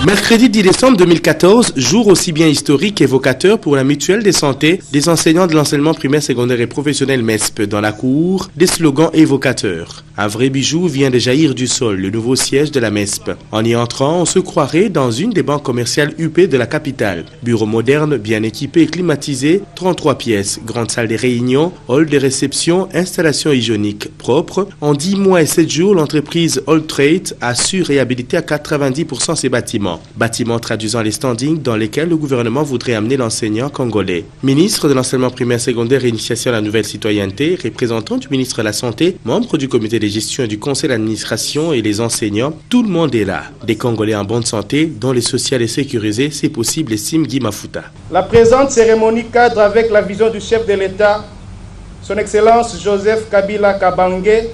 Mercredi 10 décembre 2014, jour aussi bien historique qu'évocateur pour la mutuelle de santé des enseignants de l'enseignement primaire, secondaire et professionnel MESP dans la cour, des slogans évocateurs. Un vrai bijou vient de jaillir du sol, le nouveau siège de la MESP. En y entrant, on se croirait dans une des banques commerciales UP de la capitale. Bureau moderne, bien équipé et climatisé, 33 pièces, grande salle des réunions, hall de réception, installation hygiénique propre. En 10 mois et 7 jours, l'entreprise All Trade a su réhabiliter à 90% ses bâtiments. Bâtiments traduisant les standings dans lesquels le gouvernement voudrait amener l'enseignant congolais. Ministre de l'enseignement primaire, secondaire et initiation à la nouvelle citoyenneté, représentant du ministre de la Santé, membre du comité de gestion et du conseil d'administration et les enseignants, tout le monde est là. Des Congolais en bonne santé, dont le social est sécurisé, c'est possible, estime Guy Mafuta. La présente cérémonie cadre avec la vision du chef de l'État, son Excellence Joseph Kabila Kabange,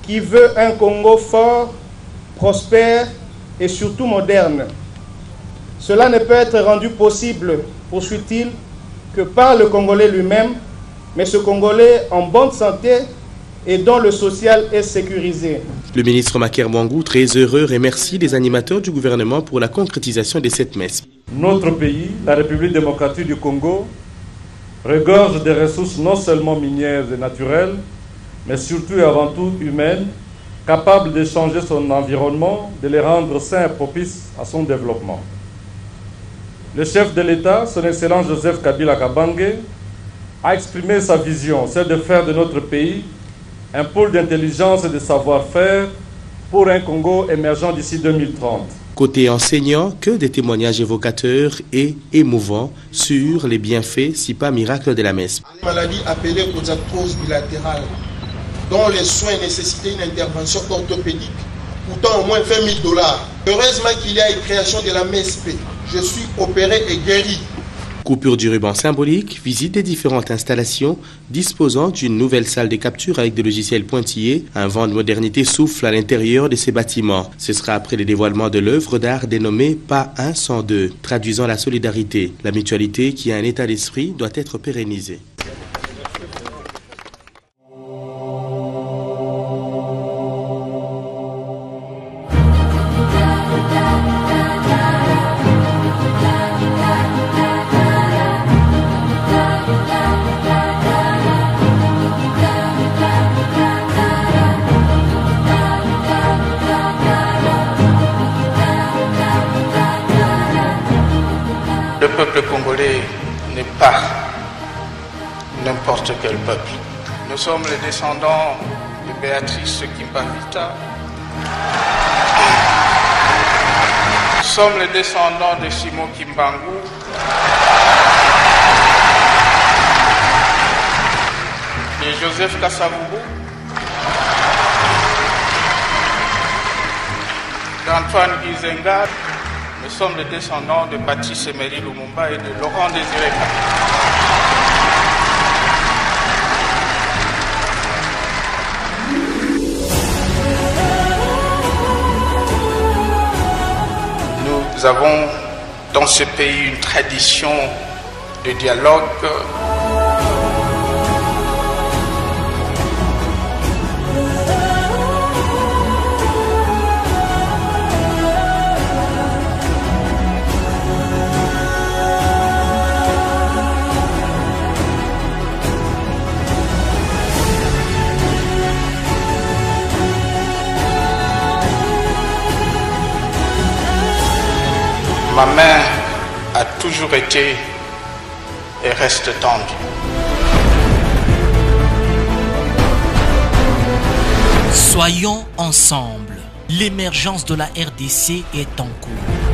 qui veut un Congo fort, prospère et surtout moderne. Cela ne peut être rendu possible, poursuit-il, que par le Congolais lui-même, mais ce Congolais en bonne santé et dont le social est sécurisé. Le ministre Maker Mwangou, très heureux, remercie les animateurs du gouvernement pour la concrétisation de cette messe. Notre pays, la République démocratique du Congo, regorge des ressources non seulement minières et naturelles, mais surtout et avant tout humaines, capable de changer son environnement, de les rendre sains et propices à son développement. Le chef de l'État, son Excellence Joseph Kabila Kabange, a exprimé sa vision, celle de faire de notre pays un pôle d'intelligence et de savoir-faire pour un Congo émergent d'ici 2030. Côté enseignant, que des témoignages évocateurs et émouvants sur les bienfaits, si pas miracle de la MESP. Une maladie appelée causatrice bilatérale, dont les soins nécessitaient une intervention orthopédique, coûtant au moins $20 000. Heureusement qu'il y a une création de la MESP. Je suis opéré et guéri. Coupure du ruban symbolique, visite des différentes installations disposant d'une nouvelle salle de capture avec des logiciels pointillés. Un vent de modernité souffle à l'intérieur de ces bâtiments. Ce sera après le dévoilement de l'œuvre d'art dénommée Pas 1 sans 2, traduisant la solidarité. La mutualité qui a un état d'esprit doit être pérennisée. Le peuple congolais n'est pas n'importe quel peuple. Nous sommes les descendants de Béatrice Kimbavita. Nous sommes les descendants de Simon Kimbangu. De Joseph Kasavubu. D'Antoine Gizenga. Nous sommes les descendants de Patrice Emery Lumumba et de Laurent Désiré Kabila. Nous avons dans ce pays une tradition de dialogue. Ma main a toujours été et reste tendue. Soyons ensemble. L'émergence de la RDC est en cours.